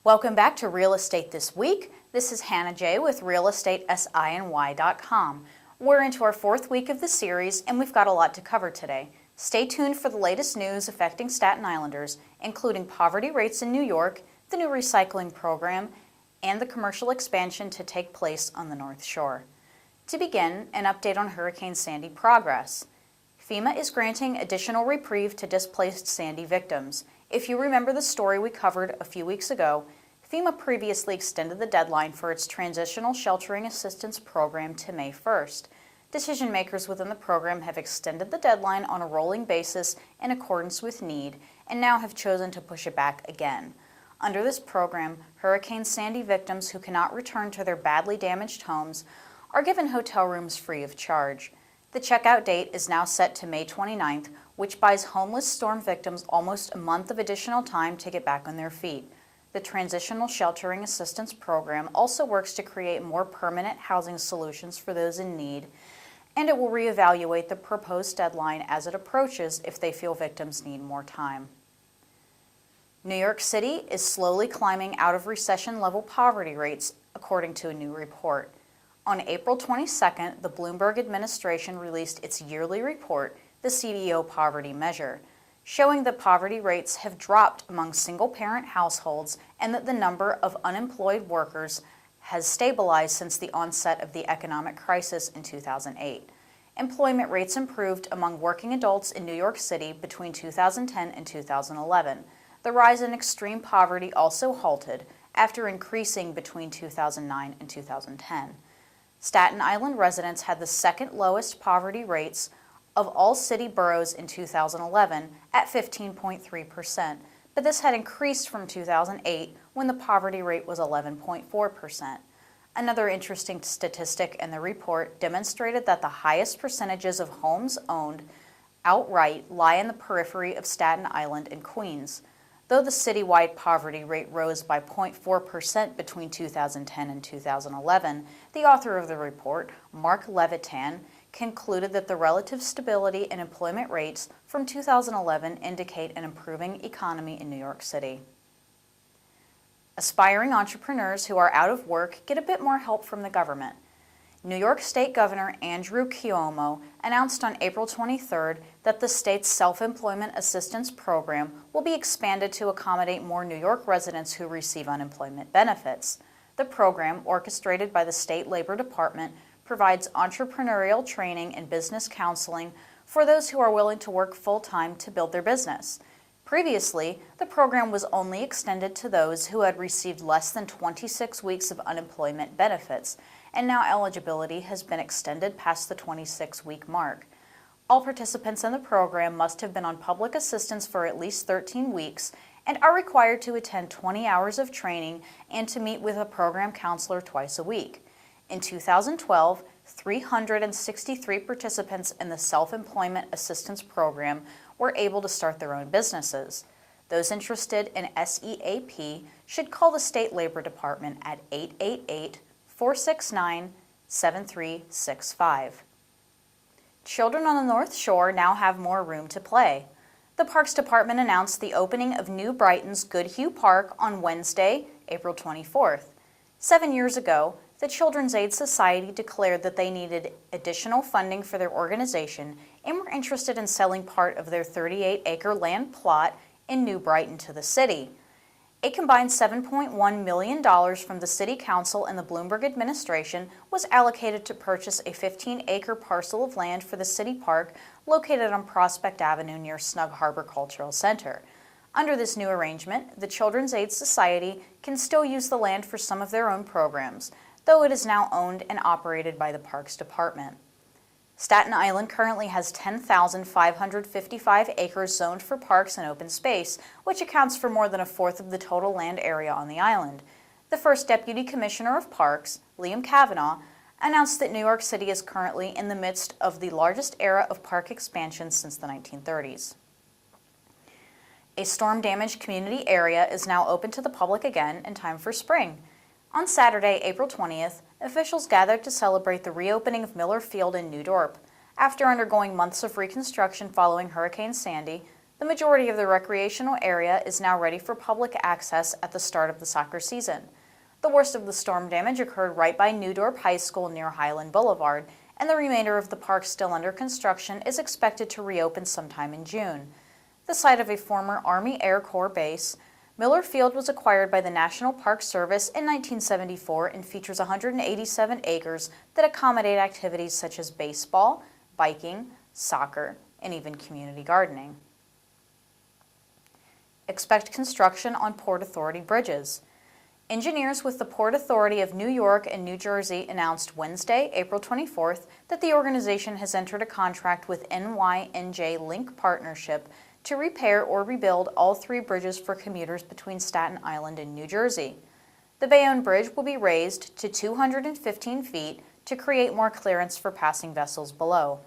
Welcome back to Real Estate This Week. This is Hannah J. with realestatesiny.com. We're into our fourth week of the series, and we've got a lot to cover today. Stay tuned for the latest news affecting Staten Islanders, including poverty rates in New York, the new recycling program, and the commercial expansion to take place on the North Shore. To begin, an update on Hurricane Sandy progress. FEMA is granting additional reprieve to displaced Sandy victims. If you remember the story we covered a few weeks ago, FEMA previously extended the deadline for its Transitional Sheltering Assistance Program to May 1st. Decision makers within the program have extended the deadline on a rolling basis in accordance with need and now have chosen to push it back again. Under this program, Hurricane Sandy victims who cannot return to their badly damaged homes are given hotel rooms free of charge. The checkout date is now set to May 29th, which buys homeless storm victims almost a month of additional time to get back on their feet. The Transitional Sheltering Assistance Program also works to create more permanent housing solutions for those in need, and it will reevaluate the proposed deadline as it approaches if they feel victims need more time. New York City is slowly climbing out of recession-level poverty rates, according to a new report. On April 22nd, the Bloomberg administration released its yearly report, the CBO Poverty Measure, showing that poverty rates have dropped among single-parent households and that the number of unemployed workers has stabilized since the onset of the economic crisis in 2008. Employment rates improved among working adults in New York City between 2010 and 2011. The rise in extreme poverty also halted after increasing between 2009 and 2010. Staten Island residents had the second lowest poverty rates of all city boroughs in 2011 at 15.3%, but this had increased from 2008 when the poverty rate was 11.4%. Another interesting statistic in the report demonstrated that the highest percentages of homes owned outright lie in the periphery of Staten Island and Queens. Though the citywide poverty rate rose by 0.4% between 2010 and 2011, the author of the report, Mark Levitan, concluded that the relative stability in employment rates from 2011 indicate an improving economy in New York City. Aspiring entrepreneurs who are out of work get a bit more help from the government. New York State Governor Andrew Cuomo announced on April 23rd that the state's self-employment assistance program will be expanded to accommodate more New York residents who receive unemployment benefits. The program, orchestrated by the State Labor Department, provides entrepreneurial training and business counseling for those who are willing to work full-time to build their business. Previously, the program was only extended to those who had received less than 26 weeks of unemployment benefits, and now eligibility has been extended past the 26-week mark. All participants in the program must have been on public assistance for at least 13 weeks and are required to attend 20 hours of training and to meet with a program counselor twice a week. In 2012, 363 participants in the Self-Employment Assistance Program were able to start their own businesses. Those interested in SEAP should call the State Labor Department at 888-469-7365. Children on the North Shore now have more room to play. The Parks Department announced the opening of New Brighton's Goodhue Park on Wednesday, April 24th. 7 years ago, the Children's Aid Society declared that they needed additional funding for their organization and were interested in selling part of their 38-acre land plot in New Brighton to the city. A combined $7.1 million from the City Council and the Bloomberg administration was allocated to purchase a 15-acre parcel of land for the city park located on Prospect Avenue near Snug Harbor Cultural Center. Under this new arrangement, the Children's Aid Society can still use the land for some of their own programs, though it is now owned and operated by the Parks Department. Staten Island currently has 10,555 acres zoned for parks and open space, which accounts for more than a fourth of the total land area on the island. The first Deputy Commissioner of Parks, Liam Kavanaugh, announced that New York City is currently in the midst of the largest era of park expansion since the 1930s. A storm-damaged community area is now open to the public again in time for spring. On Saturday, April 20th, officials gathered to celebrate the reopening of Miller Field in New Dorp. After undergoing months of reconstruction following Hurricane Sandy, The majority of the recreational area is now ready for public access at the start of the soccer season. The worst of the storm damage occurred right by Newdorp High School near Highland Boulevard, and the remainder of the park still under construction is expected to reopen sometime in June. The site of a former Army Air Corps base, Miller Field was acquired by the National Park Service in 1974 and features 187 acres that accommodate activities such as baseball, biking, soccer, and even community gardening. Expect construction on Port Authority bridges. Engineers with the Port Authority of New York and New Jersey announced Wednesday, April 24th, that the organization has entered a contract with NYNJ Link Partnership to repair or rebuild all 3 bridges for commuters between Staten Island and New Jersey. The Bayonne Bridge will be raised to 215 feet to create more clearance for passing vessels below.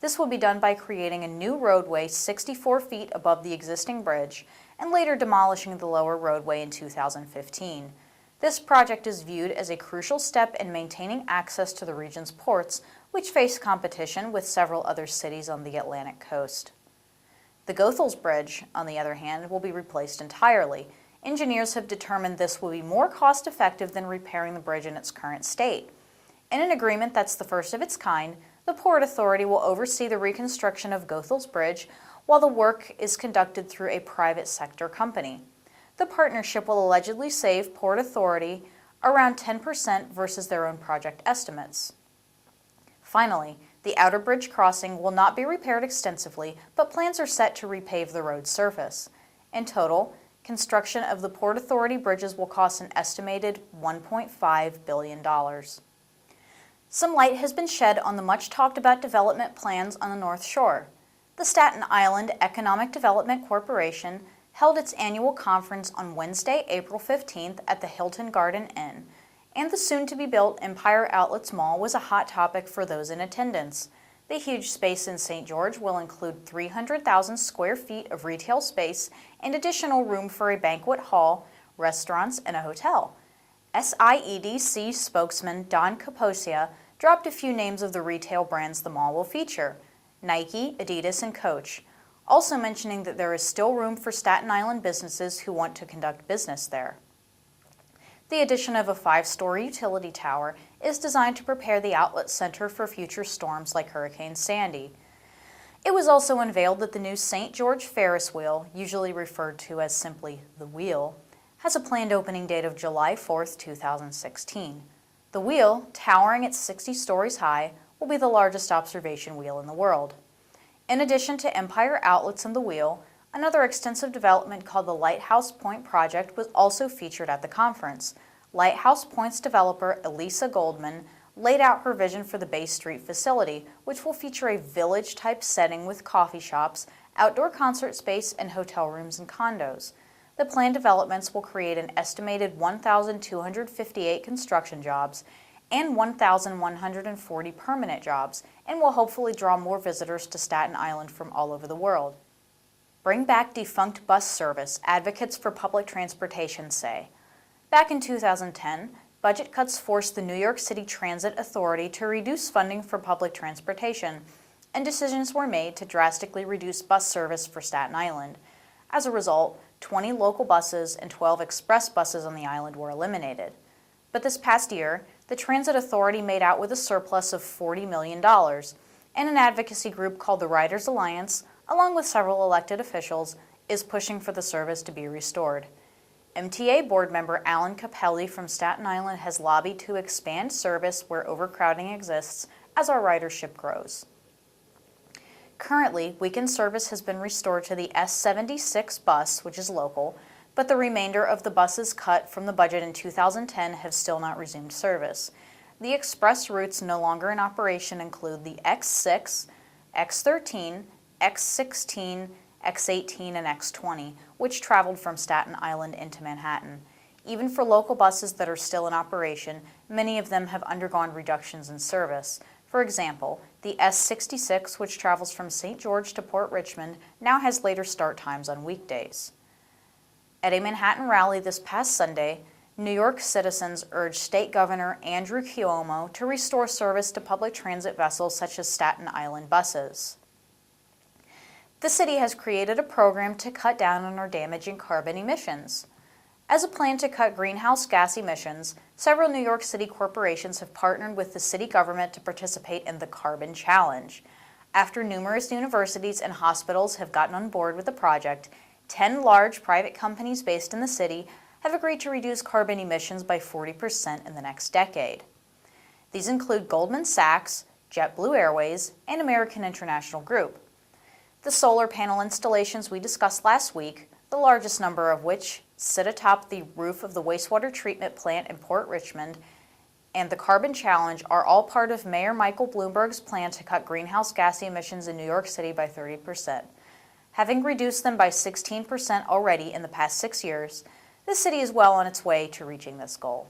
This will be done by creating a new roadway 64 feet above the existing bridge and later demolishing the lower roadway in 2015. This project is viewed as a crucial step in maintaining access to the region's ports, which face competition with several other cities on the Atlantic coast. The Goethals Bridge, on the other hand, will be replaced entirely. Engineers have determined this will be more cost-effective than repairing the bridge in its current state. In an agreement that's the first of its kind, the Port Authority will oversee the reconstruction of Goethals Bridge while the work is conducted through a private sector company. The partnership will allegedly save Port Authority around 10% versus their own project estimates. Finally, the outer bridge crossing will not be repaired extensively, but plans are set to repave the road surface. In total, construction of the Port Authority bridges will cost an estimated $1.5 billion. Some light has been shed on the much-talked-about development plans on the North Shore. The Staten Island Economic Development Corporation held its annual conference on Wednesday, April 15th at the Hilton Garden Inn, and the soon-to-be-built Empire Outlets Mall was a hot topic for those in attendance. The huge space in St. George will include 300,000 square feet of retail space and additional room for a banquet hall, restaurants, and a hotel. SIEDC spokesman Don Kaposia dropped a few names of the retail brands the mall will feature: Nike, Adidas, and Coach, also mentioning that there is still room for Staten Island businesses who want to conduct business there. The addition of a 5-story utility tower is designed to prepare the outlet center for future storms like Hurricane Sandy. It was also unveiled that the new St. George Ferris wheel, usually referred to as simply the Wheel, has a planned opening date of July 4, 2016. The wheel, towering at 60 stories high, will be the largest observation wheel in the world. In addition to Empire Outlets and the Wheel, another extensive development called the Lighthouse Point project was also featured at the conference. Lighthouse Point's developer, Elisa Goldman, laid out her vision for the Bay Street facility, which will feature a village-type setting with coffee shops, outdoor concert space, and hotel rooms and condos. The planned developments will create an estimated 1,258 construction jobs and 1,140 permanent jobs, and will hopefully draw more visitors to Staten Island from all over the world. Bring back defunct bus service, advocates for public transportation say. Back in 2010, budget cuts forced the New York City Transit Authority to reduce funding for public transportation, and decisions were made to drastically reduce bus service for Staten Island. As a result, 20 local buses and 12 express buses on the island were eliminated. But this past year, the Transit Authority made out with a surplus of $40 million, and an advocacy group called the Riders Alliance, along with several elected officials, is pushing for the service to be restored. MTA board member Alan Capelli from Staten Island has lobbied to expand service where overcrowding exists as our ridership grows. Currently, weekend service has been restored to the S76 bus, which is local, but the remainder of the buses cut from the budget in 2010 have still not resumed service. The express routes no longer in operation include the X6, X13, X16, X18, and X20, which traveled from Staten Island into Manhattan. Even for local buses that are still in operation, many of them have undergone reductions in service. For example, the S66, which travels from St. George to Port Richmond, now has later start times on weekdays. At a Manhattan rally this past Sunday, New York citizens urged State Governor Andrew Cuomo to restore service to public transit vessels such as Staten Island buses. The city has created a program to cut down on our damaging carbon emissions. As a plan to cut greenhouse gas emissions, several New York City corporations have partnered with the city government to participate in the Carbon Challenge. After numerous universities and hospitals have gotten on board with the project, 10 large private companies based in the city have agreed to reduce carbon emissions by 40% in the next decade. These include Goldman Sachs, JetBlue Airways, and American International Group. The solar panel installations we discussed last week, the largest number of which sit atop the roof of the wastewater treatment plant in Port Richmond, and the Carbon Challenge are all part of Mayor Michael Bloomberg's plan to cut greenhouse gas emissions in New York City by 30%. Having reduced them by 16% already in the past 6 years, the city is well on its way to reaching this goal.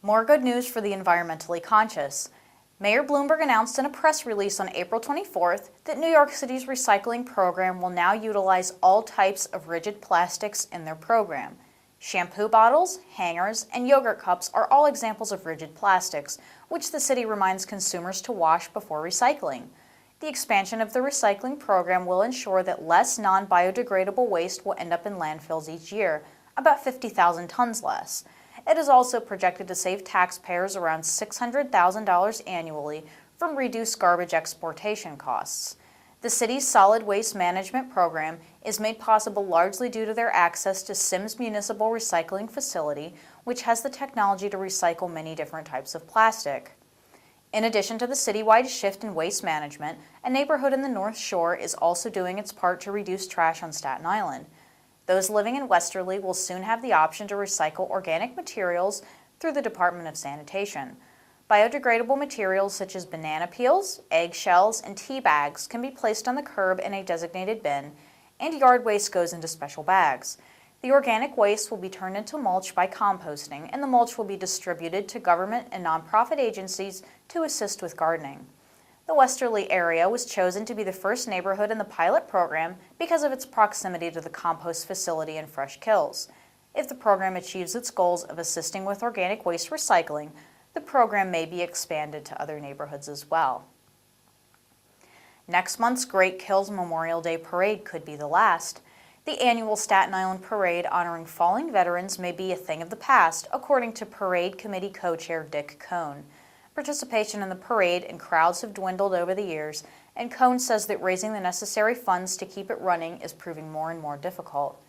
More good news for the environmentally conscious. Mayor Bloomberg announced in a press release on April 24th that New York City's recycling program will now utilize all types of rigid plastics in their program. Shampoo bottles, hangers, and yogurt cups are all examples of rigid plastics, which the city reminds consumers to wash before recycling. The expansion of the recycling program will ensure that less non-biodegradable waste will end up in landfills each year, about 50,000 tons less. It is also projected to save taxpayers around $600,000 annually from reduced garbage exportation costs. The city's solid waste management program is made possible largely due to their access to Sims Municipal Recycling Facility, which has the technology to recycle many different types of plastic. In addition to the citywide shift in waste management, a neighborhood in the North Shore is also doing its part to reduce trash on Staten Island. Those living in Westerleigh will soon have the option to recycle organic materials through the Department of Sanitation. Biodegradable materials such as banana peels, eggshells, and tea bags can be placed on the curb in a designated bin, and yard waste goes into special bags. The organic waste will be turned into mulch by composting, and the mulch will be distributed to government and nonprofit agencies to assist with gardening. The Westerleigh area was chosen to be the first neighborhood in the pilot program because of its proximity to the compost facility in Fresh Kills. If the program achieves its goals of assisting with organic waste recycling, the program may be expanded to other neighborhoods as well. Next month's Great Kills Memorial Day Parade could be the last. The annual Staten Island Parade honoring fallen veterans may be a thing of the past, according to Parade Committee co-chair Dick Cohn. Participation in the parade and crowds have dwindled over the years, and Cohn says that raising the necessary funds to keep it running is proving more and more difficult.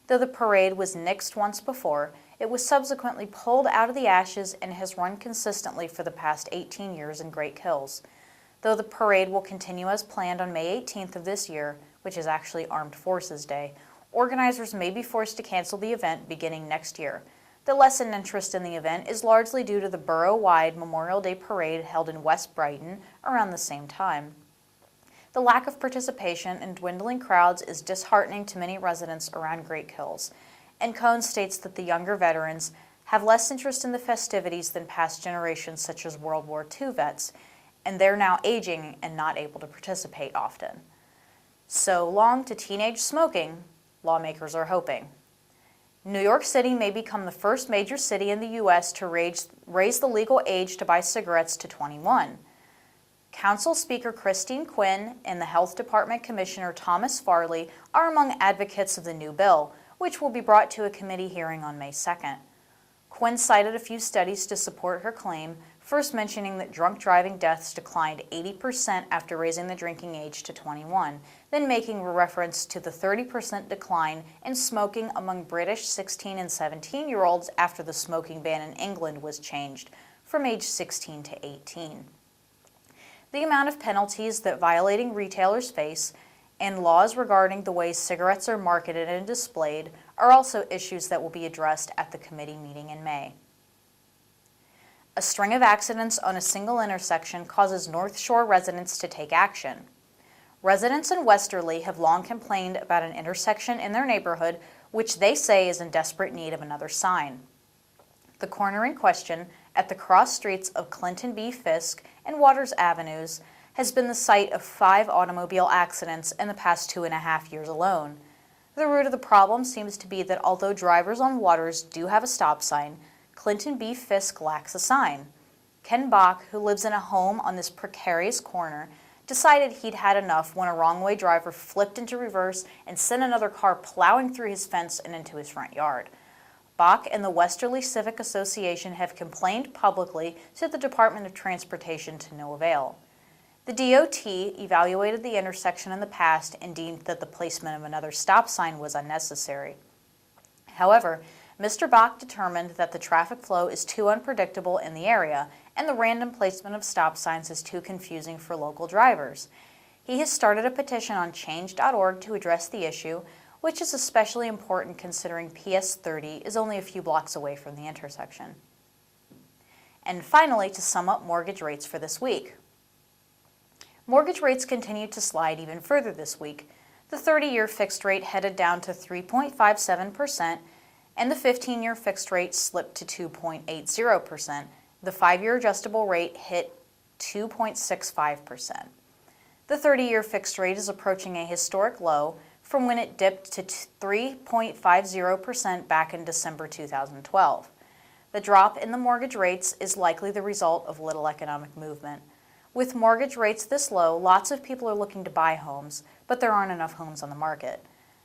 Though the parade was nixed once before, it was subsequently pulled out of the ashes and has run consistently for the past 18 years in Great Kills. Though the parade will continue as planned on May 18th of this year, which is actually Armed Forces Day, organizers may be forced to cancel the event beginning next year. The lessened interest in the event is largely due to the borough-wide Memorial Day Parade held in West Brighton around the same time. The lack of participation and dwindling crowds is disheartening to many residents around Great Kills, and Cohn states that the younger veterans have less interest in the festivities than past generations such as World War II vets, and they're now aging and not able to participate often. So long to teenage smoking, lawmakers are hoping. New York City may become the first major city in the U.S. to raise the legal age to buy cigarettes to 21. Council Speaker Christine Quinn and the Health Department Commissioner Thomas Farley are among advocates of the new bill, which will be brought to a committee hearing on May 2nd. Quinn cited a few studies to support her claim, first mentioning that drunk driving deaths declined 80% after raising the drinking age to 21, then making a reference to the 30% decline in smoking among British 16 and 17-year-olds after the smoking ban in England was changed from age 16 to 18. The amount of penalties that violating retailers face and laws regarding the way cigarettes are marketed and displayed are also issues that will be addressed at the committee meeting in May. A string of accidents on a single intersection causes North Shore residents to take action. Residents in Westerleigh have long complained about an intersection in their neighborhood which they say is in desperate need of another sign. The corner in question, at the cross streets of Clinton B. Fisk and Waters Avenues, has been the site of 5 automobile accidents in the past 2.5 years alone. The root of the problem seems to be that although drivers on Waters do have a stop sign, Clinton B. Fisk lacks a sign. Ken Bach, who lives in a home on this precarious corner, decided he'd had enough when a wrong-way driver flipped into reverse and sent another car plowing through his fence and into his front yard. Bach and the Westerleigh Civic Association have complained publicly to the Department of Transportation to no avail. The DOT evaluated the intersection in the past and deemed that the placement of another stop sign was unnecessary. However, Mr. Bach determined that the traffic flow is too unpredictable in the area and the random placement of stop signs is too confusing for local drivers. He has started a petition on change.org to address the issue, which is especially important considering PS 30 is only a few blocks away from the intersection. And finally, to sum up mortgage rates for this week. Mortgage rates continued to slide even further this week. The 30-year fixed rate headed down to 3.57%, and the 15-year fixed rate slipped to 2.80%. The 5-year adjustable rate hit 2.65%. The 30-year fixed rate is approaching a historic low from when it dipped to 3.50% back in December 2012. The drop in the mortgage rates is likely the result of little economic movement. With mortgage rates this low, lots of people are looking to buy homes, but there aren't enough homes on the market.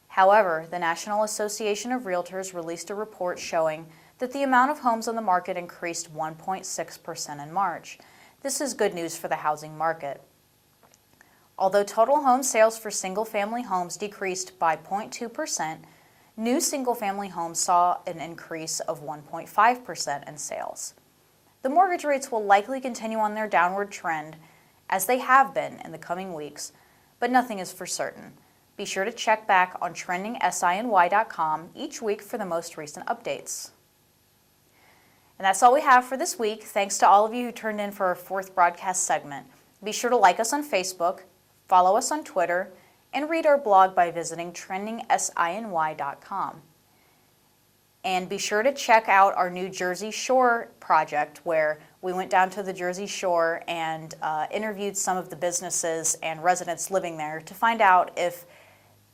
However, the National Association of Realtors released a report showing that the amount of homes on the market increased 1.6% in March. This is good news for the housing market. Although total home sales for single-family homes decreased by 0.2%, new single-family homes saw an increase of 1.5% in sales. The mortgage rates will likely continue on their downward trend, as they have been in the coming weeks, but nothing is for certain. Be sure to check back on trendingsiny.com each week for the most recent updates. And that's all we have for this week. Thanks to all of you who turned in for our 4th broadcast segment. Be sure to like us on Facebook, follow us on Twitter, and read our blog by visiting trendingsiny.com. And be sure to check out our new Jersey Shore project, where we went down to the Jersey Shore and interviewed some of the businesses and residents living there to find out if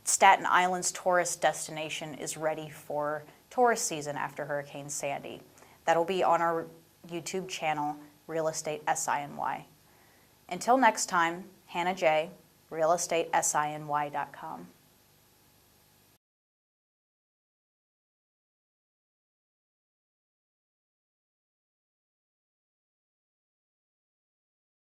Staten Island's tourist destination is ready for tourist season after Hurricane Sandy. That'll be on our YouTube channel, Real Estate SINY. Until next time, Hannah J., realestateSINY.com.